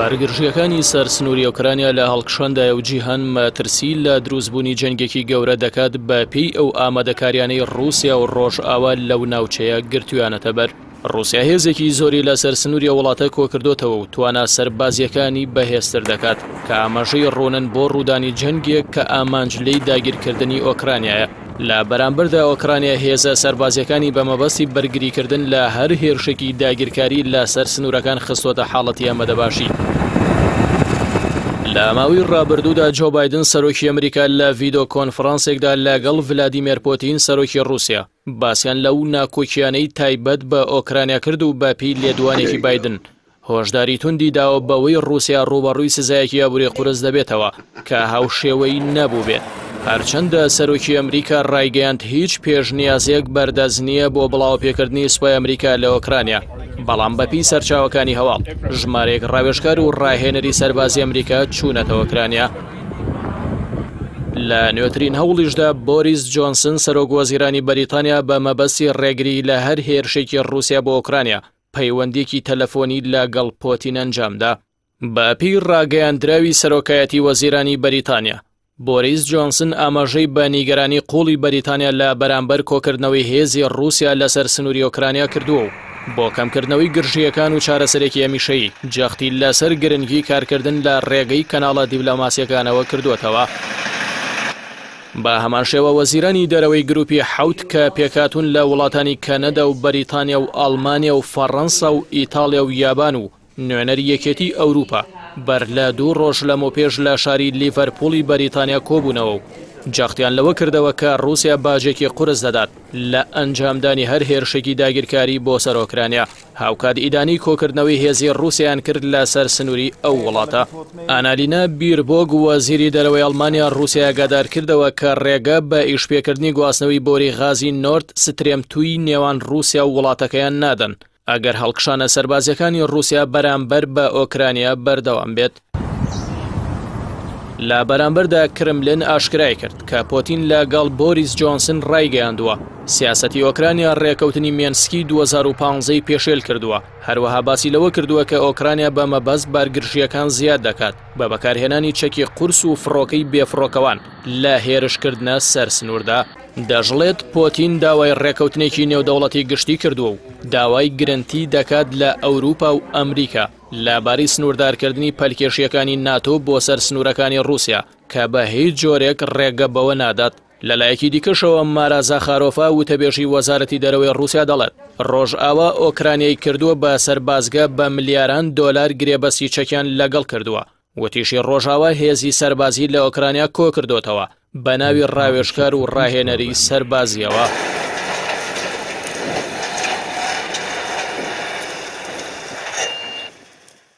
بارگرژیەکانی سەرسنووری ئۆکرانیا لە هەڵکشاندایە و جیهان مەترسی لە دروستبوونی جەنگێکی گەورە دەکات بە پێی ئەو ئامادەکاریانەی ڕووسیا و ڕۆژئاوا لەو ناوچەیە گرتویانەتە بەر. ڕووسیا هێزێکی زۆری لە سەرسنووری وڵاتە کۆکردوتەوە و توانە سەربازیەکانی بەهێزتر دەکات کە ئاماژەی ڕۆنن بۆ ڕوودانی جەنگێک کە ئامانج لێی داگیرکردنی ئۆکرانیایە. لە بەرامبەردا ئۆکرانیا هێزە سەربازیەکانی بە مەبەستی بەرگریکردن لە هەر هێرشێکی داگیرکاری لە سەر سنوورەکان خستوتە حاڵەتی ئامادەباشی. لە ماوەی ڕابردوودا جۆ بایدن سەرۆکی ئەمریکا لە ڤیدۆ کۆنفرانسێکدا لەگەڵ ڤلادیمیر پۆتین سەرۆکی ڕووسیا باسییان لەو ناکۆکیانەی تایبەت بە ئۆکرانیا کرد و بە پێی لێدوانێکی بایدن هۆشداری توندی داوە بەوەی ڕووسیا ڕوبەڕووی سزایەکی ئابووری قورس دەبێتەوە کە هاوشێوەی نەبوو بێت. هەرچەندە سەرۆکی ئەمریکا ڕایگەیاند هیچ پێشنیازێک بەردەست نییە بۆ بڵاوپێکردنی سوپای ئەمریکا لە ئۆکرانیا، بەڵام بەپی سەرچاوەکانی هەواڵ ژمارەیەک ڕاوێژکار و ڕاهێنەری سەربازی ئەمریکا چوونەتە ئۆکرانیا. لە نوێترین هەوڵیشدا بۆریس جۆنسن سەرۆک وەزیرانی بەریتانیا بە مەبەستی ڕێگری لە هەر هێرشێکی ڕووسیا بۆ ئۆکرانیا پەیوەندێکی تەلەفۆنی لەگەڵ پۆتین ئەنجامدا. بەپی ڕاگەیاندراوی سەرۆکایەتی وەزیرانی بەریتانیا، بۆریس جۆنسن ئاماژەی بە نیگەرانی قوڵی بەریتانیا لە بەرامبەر کۆکردنەوەی هێزی ڕووسیا لەسەر سنووری ئۆکرانیا کردووە و بۆ کەمکردنەوەی گرژیەکان و چارەسەرێکی هەمیشەیی جەختی لەسەر گرنگی کارکردن لە ڕێگەی کەناڵە دیبلۆماسیەکانەوە کردوتەوە. بە هەمان شێوە وەزیرانی دەرەوەی گروپی حەوت کە پێکاتون لە وڵاتانی کەنەدا و بەریتانیا و ئەڵمانیا و فەڕەنسا و ئیتاڵیا و یابان و نوێنەری یەکێتی ئەوروپا بەر لە 2 ڕۆژ لەمەوپێش لە شاری لیڤەرپوڵی بەریتانیا کۆبوونەوە و جەختیان لەوە کردەوە کە ڕووسیا باجێکی قورس دەدات لە ئەنجامدانی هەر هێرشێکی داگیرکاری بۆ سەر ئۆکرانیا. هاوکات ئیدانی کۆکردنەوەی هێزی ڕووسیان کرد لە سەر سنووری ئەو وڵاتە. ئانالینا بیربۆگ وەزیری دەرەوەی ئەڵمانیا ڕووسیا ئاگادار کردەوە کە ڕێگە بە ئیشپێکردنی گواستنەوەی بۆری غازی نۆرد سترێم 2 نێوان ڕووسیا و وڵاتەکەیان نادەن ئەگەر هەڵکشانە سەربازیەکانی ڕووسیا بەرامبەر بە ئۆکرانیا بەردەوام بێت. لە بەرامبەردا کرملن ئاشکرای کرد کە پۆتین لەگەڵ بۆریس جۆنسن ڕایگەیاندووە سیاسەتی ئۆکرانیا ڕێکەوتنی مێنسکی 2015 پێشێل کردووە. هەروەها باسی لەوە کردووە کە ئۆکرانیا بە مەبەست بارگرژیەکان زیاد دەکات بە بەکارهێنانی چەکی قورس و فڕۆکەی بێفڕۆکەوان لە هێرشکردنە سەر سنووردا. دەژڵێت پۆتین داوای ڕێکەوتنێکی نێودەوڵەتی گشتی کردووە و داوای گرنتی دەکات لە ئەوروپا و ئەمریکا لەبارەی سنووردارکردنی پەلکێشیەکانی ناتۆ بۆ سەر سنوورەکانی ڕووسیا کە بە هیچ جۆرێک ڕێگە بەوە نادات. لەلایەکی دیکەشەوە مارا زاخارۆفا وتەبێژی وەزارەتی دەرەوەی ڕووسیا دەڵێت ڕۆژئاوا ئۆکرانیای کردووە بە سەربازگە بە ملیاران دۆلار گرێبەسی چەکیان لەگەڵ کردووە. وتیشی ڕۆژئاوا هێزی سەربازی لە ئۆکرانیا کۆ کردوتەوە بە ناوی ڕاوێژکار و ڕاهێنەری سەربازیەوە.